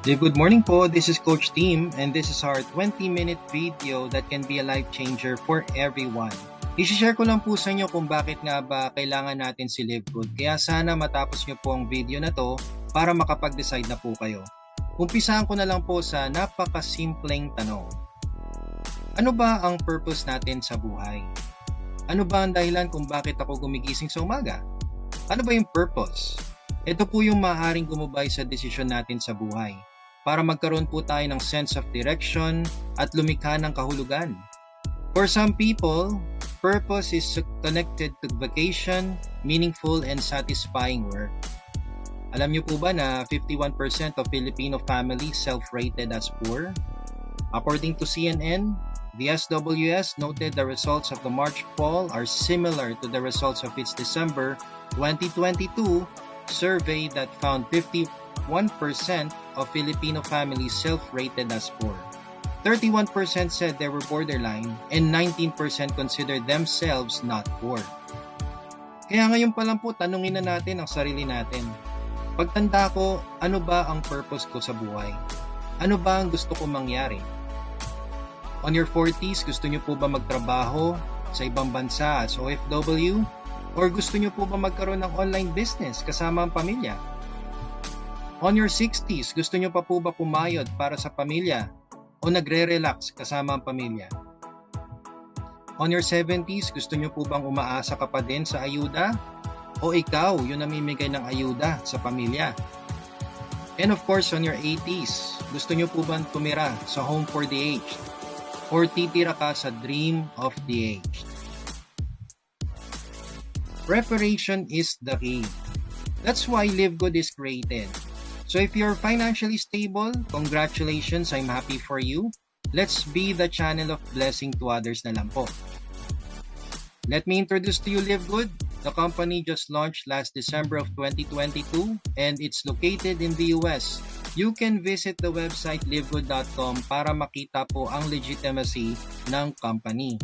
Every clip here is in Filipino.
Good morning po, this is Coach Team and this is our 20-minute video that can be a life changer for everyone. I-share ko lang po sa inyo kung bakit nga ba kailangan natin si Live Good. Kaya sana matapos nyo po ang video na to para makapag-decide na po kayo. Umpisahan ko na lang po sa napakasimpleng tanong. Ano ba ang purpose natin sa buhay? Ano ba ang dahilan kung bakit ako gumigising sa umaga? Ano ba yung purpose? Ito po yung maaaring gumabay sa desisyon natin sa buhay para magkaroon po tayo ng sense of direction at lumikha ng kahulugan. For some people, purpose is connected to vacation, meaningful and satisfying work. Alam niyo po ba na 51% of Filipino families self-rated as poor? According to CNN, the SWS noted the results of the March poll are similar to the results of its December 2022 survey that found 51% of Filipino families self-rated as poor. 31% said they were borderline and 19% considered themselves not poor. Kaya ngayon pa lang po tanungin na natin ang sarili natin. Pagtanda ko, ano ba ang purpose ko sa buhay? Ano ba ang gusto ko mangyari? On your 40s, gusto nyo po ba magtrabaho sa ibang bansa as OFW? Or gusto nyo po ba magkaroon ng online business kasama ang pamilya? On your 60s, gusto nyo pa po ba pumayod para sa pamilya? O nagre-relax kasama ang pamilya? On your 70s, gusto nyo po bang umaasa ka pa din sa ayuda? O ikaw yung namimigay ng ayuda sa pamilya? And of course, on your 80s, gusto nyo po bang tumira sa home for the aged? Or titira ka sa dream of the aged? Preparation is the key. That's why Live Good is created. So if you're financially stable, congratulations, I'm happy for you. Let's be the channel of blessing to others na lang po. Let me introduce to you Live Good. The company just launched last December of 2022 and it's located in the US. You can visit the website livegood.com para makita po ang legitimacy ng company.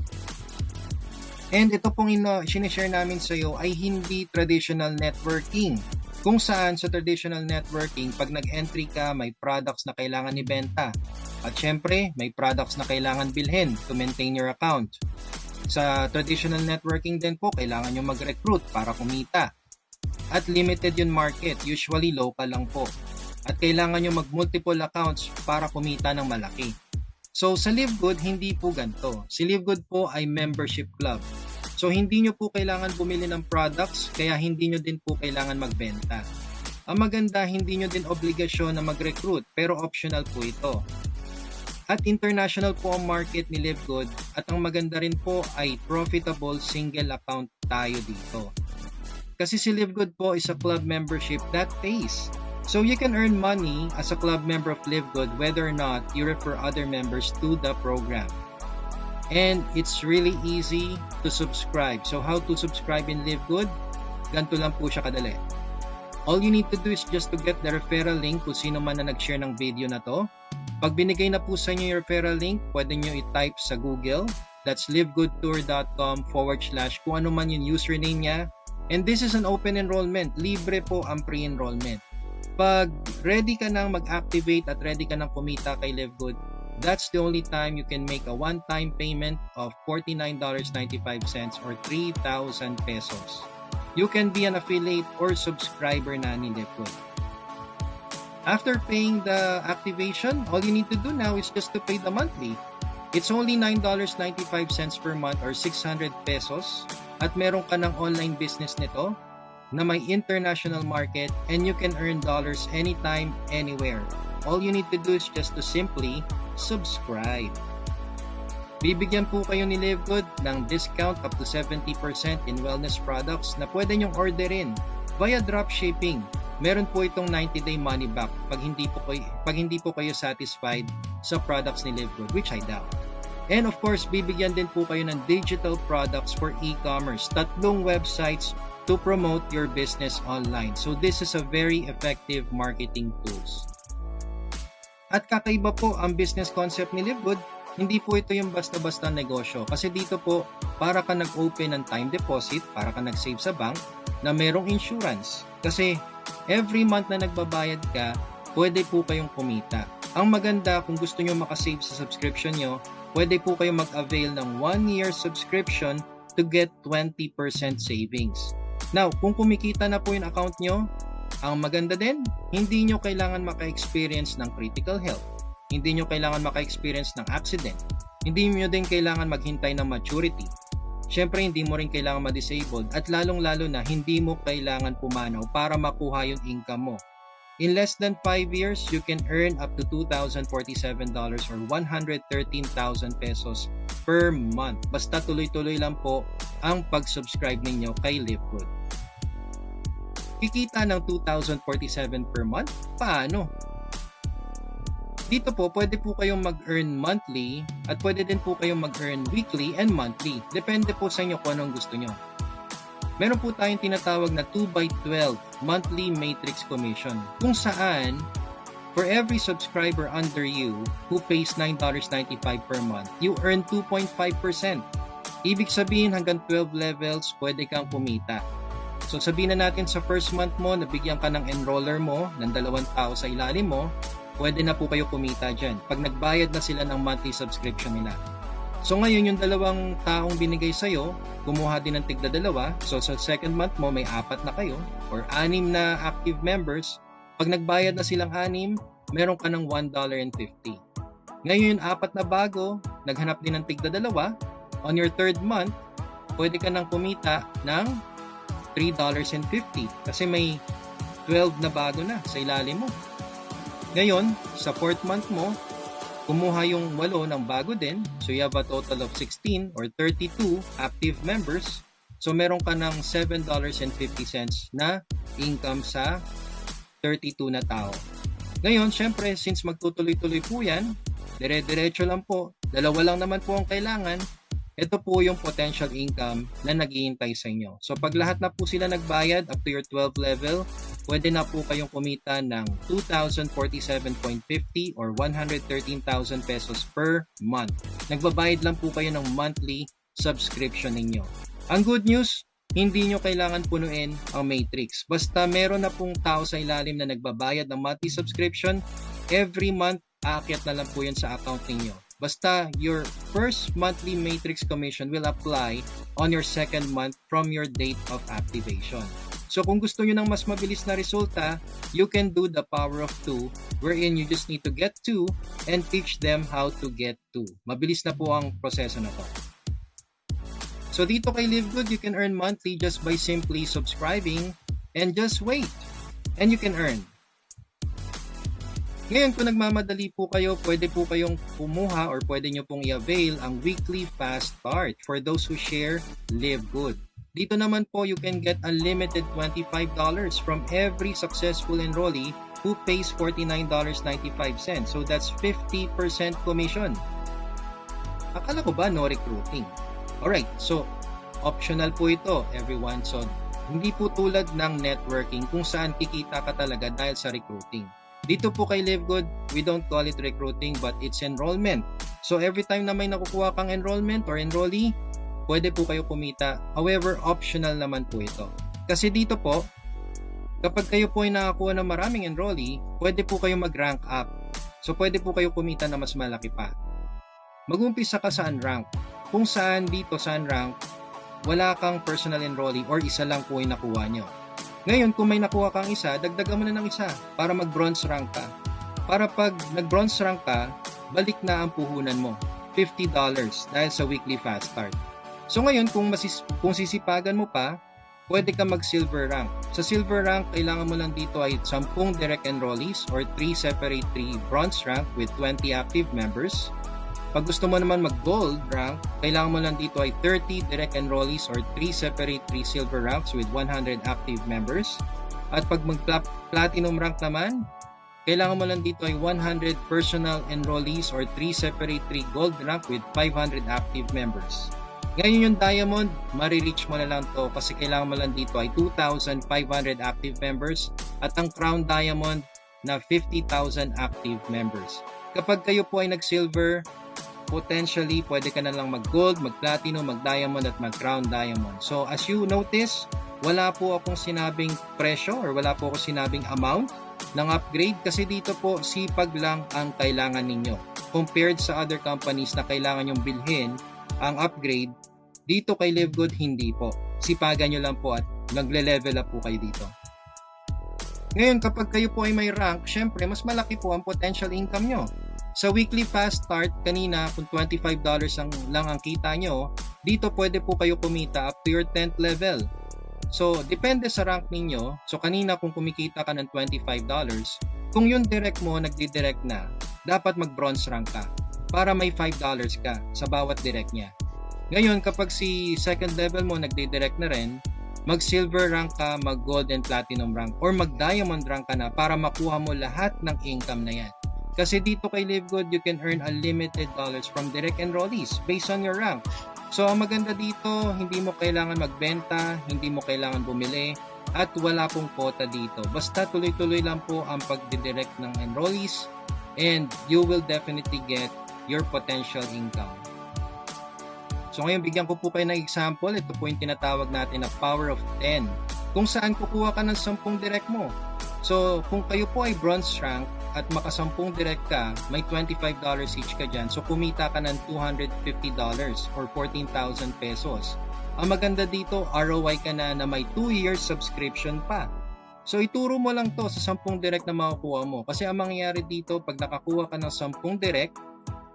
And ito pong sinishare namin sa iyo ay hindi traditional networking. Kung saan sa traditional networking, pag nag-entry ka, may products na kailangan ibenta. At syempre, may products na kailangan bilhin to maintain your account. Sa traditional networking din po, kailangan nyo mag-recruit para kumita. At limited yung market, usually local lang po. At kailangan nyo mag-multiple accounts para kumita ng malaki. So sa Live Good, hindi po ganito. Si Live Good po ay membership club. So hindi nyo po kailangan bumili ng products, kaya hindi nyo din po kailangan magbenta. Ang maganda, hindi nyo din obligasyon na mag-recruit, pero optional po ito. At international po ang market ni Live Good, at ang maganda rin po ay profitable single account tayo dito. Kasi si Live Good po is a club membership that pays. So you can earn money as a club member of Live Good whether or not you refer other members to the program. And it's really easy to subscribe. So how to subscribe in Live Good? Ganito lang po siya kadali. All you need to do is just to get the referral link kung sino man na nag-share ng video na to. Pag binigay na po sa inyo yung referral link, pwede nyo i-type sa Google. That's livegoodtour.com/ kung ano man yung username niya. And this is an open enrollment. Libre po ang pre-enrollment. Pag ready ka nang mag-activate at ready ka nang kumita kay Live Good, that's the only time you can make a one-time payment of $49.95 or 3,000 pesos. You can be an affiliate or subscriber na ni Live Good. After paying the activation, all you need to do now is just to pay the monthly. It's only $9.95 per month or 600 pesos at meron ka ng online business nito na may international market and you can earn dollars anytime, anywhere. All you need to do is just to simply subscribe. Bibigyan po kayo ni Live Good ng discount up to 70% in wellness products na pwede nyong orderin via dropshipping. Meron po itong 90-day money back pag hindi po kayo satisfied sa products ni Live Good, which I doubt. And of course, bibigyan din po kayo ng digital products for e-commerce. 3 websites to promote your business online. So this is a very effective marketing tools. At kakaiba po ang business concept ni Live Good. Hindi po ito yung basta-basta negosyo. Kasi dito po, para ka nag-open ng time deposit, para ka nag-save sa bank, na merong insurance. Kasi every month na nagbabayad ka, pwede po kayong kumita. Ang maganda, kung gusto nyo makasave sa subscription nyo, pwede po kayong mag-avail ng 1-year subscription to get 20% savings. Now, kung kumikita na po yung account nyo, ang maganda din, hindi nyo kailangan maka-experience ng critical health. Hindi nyo kailangan maka-experience ng accident. Hindi nyo din kailangan maghintay ng maturity. Siyempre, hindi mo rin kailangan ma-disabled at lalong-lalo na hindi mo kailangan pumanaw para makuha yung income mo. In less than 5 years, you can earn up to $2,047 or 113,000 pesos per month. Basta tuloy-tuloy lang po ang pag-subscribe ninyo kay LiveGood. Kikita ng 2,047 per month? Paano? Dito po, pwede po kayong mag-earn monthly at pwede din po kayong mag-earn weekly and monthly. Depende po sa inyo kung anong gusto nyo. Meron po tayong tinatawag na 2x12 monthly matrix commission kung saan for every subscriber under you who pays $9.95 per month, you earn 2.5%. Ibig sabihin hanggang 12 levels pwede kang kumita. So sabihin na natin sa first month mo, nabigyan ka ng enroller mo ng 2 tao sa ilalim mo, pwede na po kayo kumita dyan pag nagbayad na sila ng monthly subscription nila. So ngayon yung 2 taong binigay sa'yo, kumuha din ng tigda 2. So sa second month mo, may 4 na kayo or 6 na active members. Pag nagbayad na silang 6, meron ka ng $1.50. Ngayon yung 4 na bago, naghanap din ng tigda 2. On your third month, pwede ka nang kumita ng $3.50 kasi may 12 na bago na sa ilalim mo. Ngayon, sa fourth month mo, kumuha yung 8 ng bago din. So you have a total of 16 or 32 active members. So meron ka ng $7.50 na income sa 32 na tao. Ngayon, syempre, since magtutuloy-tuloy po yan, dire-diretso lang po, 2 lang naman po ang kailangan, ito po yung potential income na naghihintay sa inyo. So pag lahat na po sila nagbayad up to your 12 level, pwede na po kayong kumita ng 2,047.50 or 113,000 pesos per month. Nagbabayad lang po kayo ng monthly subscription ninyo. Ang good news, hindi nyo kailangan punuin ang matrix. Basta meron na pong tao sa ilalim na nagbabayad ng monthly subscription, every month, aakyat na lang po yun sa account ninyo. Basta your first monthly matrix commission will apply on your second month from your date of activation. So kung gusto nyo ng mas mabilis na resulta, you can do the power of 2 wherein you just need to get 2 and teach them how to get 2. Mabilis na po ang proseso na to. So dito kay LiveGood, you can earn monthly just by simply subscribing and just wait. And you can earn. Ngayon, kung nagmamadali po kayo, pwede po kayong kumuha or pwede nyo pong i-avail ang weekly fast start for those who share LiveGood. Dito naman po, you can get unlimited $25 from every successful enrollee who pays $49.95. So that's 50% commission. Akala ko ba no recruiting? Alright, so optional po ito, everyone. So hindi po tulad ng networking kung saan kikita ka talaga dahil sa recruiting. Dito po kay LiveGood, we don't call it recruiting but it's enrollment. So every time na may nakukuha kang enrollment or enrollee, pwede po kayo kumita. However, optional naman po ito. Kasi dito po, kapag kayo po ay nakakuha ng maraming enrollee, pwede po kayo mag-rank up. So pwede po kayo kumita na mas malaki pa. Mag-umpisa ka sa unrank. Kung saan dito sa unrank, wala kang personal enrollee or isa lang po ay nakuha nyo. Ngayon, kung may nakuha kang isa, dagdagan mo na ng isa para mag-bronze rank ka. Para pag nag-bronze rank ka, balik na ang puhunan mo. $50 dahil sa weekly fast start. So ngayon, kung sisipagan mo pa, pwede ka mag-silver rank. Sa silver rank, kailangan mo lang dito ay 10 direct enrollees or 3 separate 3 bronze rank with 20 active members. Pag gusto mo naman mag-gold rank, kailangan mo lang dito ay 30 direct enrollees or 3 separate 3 silver ranks with 100 active members. At pag mag-platinum rank naman, kailangan mo lang dito ay 100 personal enrollees or 3 separate 3 gold rank with 500 active members. Ngayon yung diamond, marireach mo na lang to kasi kailangan mo lang dito ay 2,500 active members at ang crown diamond na 50,000 active members. Kapag kayo po ay nag-silver, potentially pwede ka na lang mag-gold, mag-platinum, mag-diamond at mag-crown diamond. So as you notice, wala po akong sinabing presyo or wala po akong sinabing amount. ng upgrade kasi dito po sipag lang ang kailangan ninyo. Compared sa other companies na kailangan nyong bilhin ang upgrade, dito kay Livegood hindi po. Sipagan nyo lang po at nagle-level up po kayo dito. Ngayon, kapag kayo po ay may rank, syempre mas malaki po ang potential income nyo. Sa weekly fast start, kanina kung $25 lang ang kita nyo, dito pwede po kayo kumita up to your 10th level. So, depende sa rank ninyo. So, kanina kung kumikita ka ng $25, kung yung direct mo nagdi-direct na, dapat mag-bronze rank ka para may $5 ka sa bawat direct niya. Ngayon, kapag si second level mo nagdi-direct na rin, mag-silver rank ka, mag-gold and platinum rank, or mag-diamond rank ka na para makuha mo lahat ng income na yan. Kasi dito kay Livegood, you can earn unlimited dollars from direct enrollees based on your rank. So, ang maganda dito, hindi mo kailangan magbenta, hindi mo kailangan bumili, at wala pong quota dito. Basta tuloy-tuloy lang po ang pagdidirect ng enrollees, and you will definitely get your potential income. So ngayon, bigyan ko po kayo ng example. Ito po yung tinatawag natin na power of 10. Kung saan kukuha ka ng 10 direct mo. So kung kayo po ay bronze rank at maka-10 direct ka, may $25 each ka dyan. So kumita ka ng $250 or 14,000 pesos. Ang maganda dito, ROI ka na may 2 years subscription pa. So ituro mo lang to sa 10 direct na makukuha mo. Kasi ang mangyayari dito, pag nakakuha ka ng 10 direct,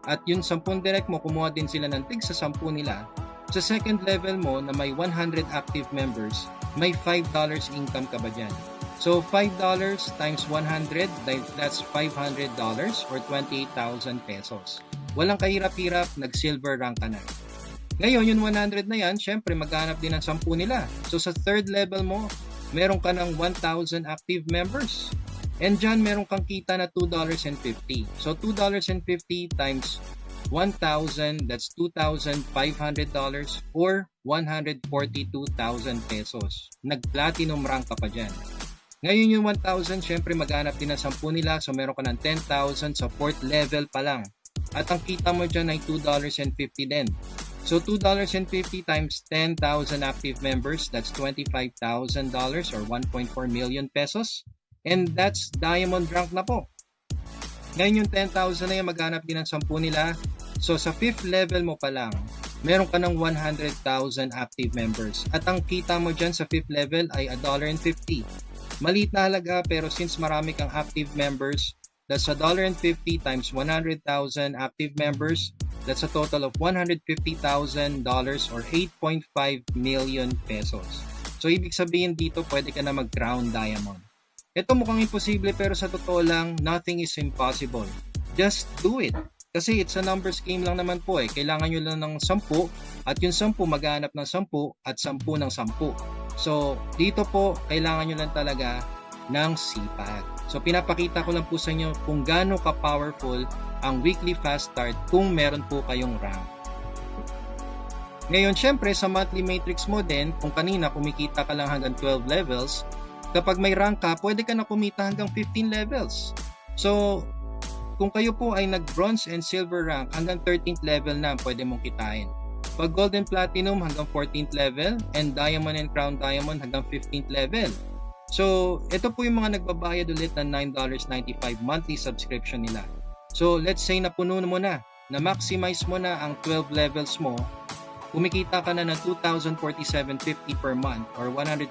at yung 10 direct mo, kumuha din sila ng tig sa 10 nila. Sa second level mo na may 100 active members, may $5 income ka ba dyan? So $5 times 100, that's $500 or 28,000 pesos. Walang kahirap-hirap, nag-silver rank ka na. Ngayon, yung 100 na yan, syempre maghanap din ng 10 nila. So sa third level mo, meron ka ng 1,000 active members. And dyan, meron kang kita na $2.50. So, $2.50 times 1,000, that's $2,500 or 142,000 pesos. Nag-platinum rank ka pa dyan. Ngayon yung 1,000, syempre maghanap din ng 10 nila. So, meron ka ng 10,000 sa 4th level pa lang. At ang kita mo dyan ay $2.50 din. So, $2.50 times 10,000 active members, that's $25,000 or 1.4 million pesos. And that's diamond rank na po. Ngayon yung 10,000 na yan, maghanap din ng 10 nila. So sa 5th level mo pa lang, meron ka ng 100,000 active members. At ang kita mo dyan sa 5th level ay $1.50. Maliit na halaga, pero since marami kang active members, that's $1.50 times 100,000 active members. That's a total of $150,000 or 8.5 million pesos. So ibig sabihin dito, pwede ka na mag-crown diamond. Ito mukhang imposible, pero sa totoo lang, nothing is impossible. Just do it. Kasi it's a numbers game lang naman po eh. Kailangan nyo lang ng 10 at yung 10 maghanap ng 10 at 10 ng 10. So dito po, kailangan nyo lang talaga ng sipag. So pinapakita ko lang po sa inyo kung gaano ka-powerful ang weekly fast start kung meron po kayong rank. Ngayon, syempre sa monthly matrix mo din, kung kanina kumikita ka lang hanggang 12 levels, kapag may rank ka, pwede ka na kumita hanggang 15 levels. So, kung kayo po ay nag-bronze and silver rank, hanggang 13th level na pwede mong kitain. Pag gold and platinum, hanggang 14th level, and diamond and crown diamond, hanggang 15th level. So, ito po yung mga nagbabayad ulit ng $9.95 monthly subscription nila. So, let's say na puno mo na-maximize mo na ang 12 levels mo, kumikita ka na ng 2,047.50 per month or 115,000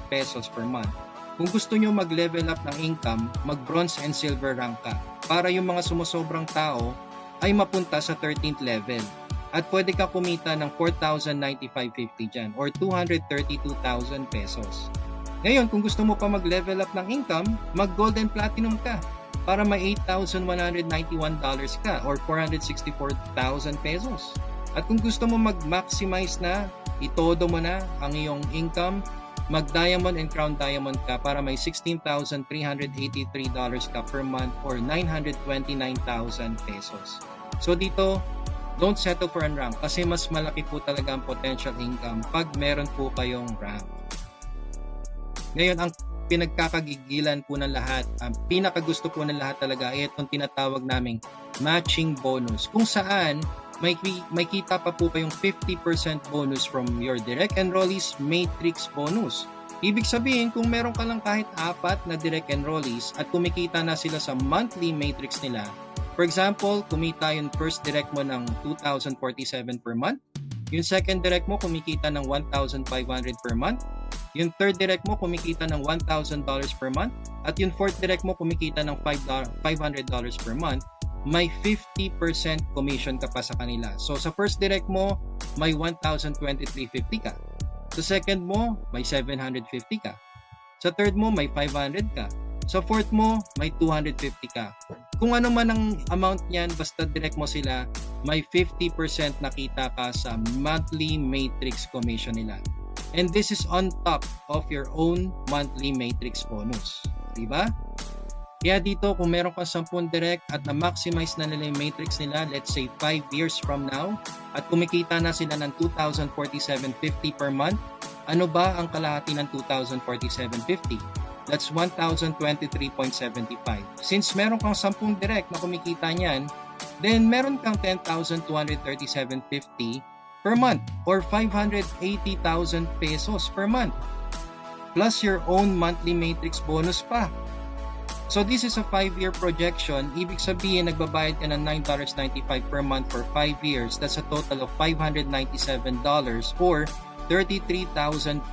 pesos per month. Kung gusto nyo mag-level up ng income, mag-bronze and silver rank ka para yung mga sumusobrang tao ay mapunta sa 13th level. At pwede ka kumita ng 4,095.50 dyan or 232,000 pesos. Ngayon, kung gusto mo pa mag-level up ng income, mag-gold and platinum ka para may $8,191 ka or 464,000 pesos. At kung gusto mo mag-maximize na, itodo mo na ang iyong income, mag-diamond and crown diamond ka para may $16,383 ka per month or 929,000 pesos. So dito, don't settle for a rank kasi mas malaki po talaga ang potential income pag meron po kayong rank. Ngayon, ang pinagkakagigilan po ng lahat, ang pinakagusto po ng lahat talaga ay itong tinatawag naming matching bonus, kung saan may kita pa po kayong 50% bonus from your direct enrollees matrix bonus. Ibig sabihin, kung meron ka lang kahit 4 na direct enrollees at kumikita na sila sa monthly matrix nila, for example, kumita yung first direct mo ng 2,047 per month, yung second direct mo kumikita ng 1,500 per month, yung third direct mo kumikita ng $1,000 per month, at yung fourth direct mo kumikita ng $500 per month, may 50% commission ka pa sa kanila. So sa first direct mo, may 1,023.50 ka. Sa second mo, may 750 ka. Sa third mo, may 500 ka. Sa fourth mo, may 250 ka. Kung ano man ang amount niyan, basta direct mo sila, may 50% nakita ka sa monthly matrix commission nila. And this is on top of your own monthly matrix bonus. Diba? Kaya dito, kung meron kang 10 direct at na-maximize na nila yung matrix nila, let's say 5 years from now, at kumikita na sila ng 2,047.50 per month, ano ba ang kalahati ng 2,047.50? That's 1,023.75. Since meron kang 10 direct na kumikita niyan, then meron kang 10,237.50 per month or 580,000 pesos per month. Plus your own monthly matrix bonus pa. So this is a 5-year projection. Ibig sabihin, nagbabayad ka ng $9.95 per month for 5 years. That's a total of $597 or 33,000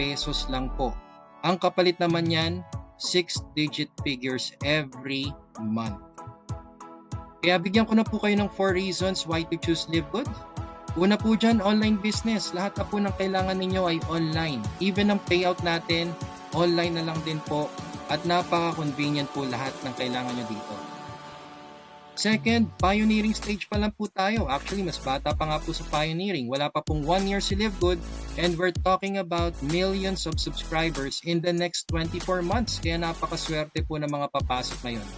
pesos lang po. Ang kapalit naman yan, 6-digit figures every month. Kaya bigyan ko na po kayo ng 4 reasons why to choose LiveGood. Una po dyan, online business. Lahat na po ng kailangan ninyo ay online. Even ang payout natin, online na lang din po. At napaka-convenient po lahat ng kailangan nyo dito. Second, pioneering stage pa lang po tayo. Actually, mas bata pa nga po sa pioneering. Wala pa pong 1 year si LiveGood and we're talking about millions of subscribers in the next 24 months. Kaya napakaswerte po ng mga papasok ngayon.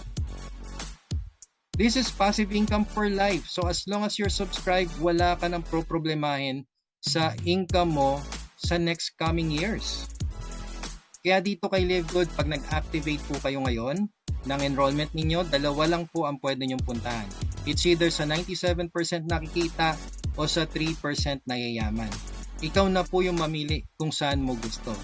This is passive income for life. So as long as you're subscribed, wala ka nang problemahin sa income mo sa next coming years. Kaya dito kay LiveGood, pag nag-activate po kayo ngayon ng enrollment ninyo, 2 lang po ang pwede nyong puntahan. It's either sa 97% nakikita o sa 3% na yayaman. Ikaw na po yung mamili kung saan mo gusto.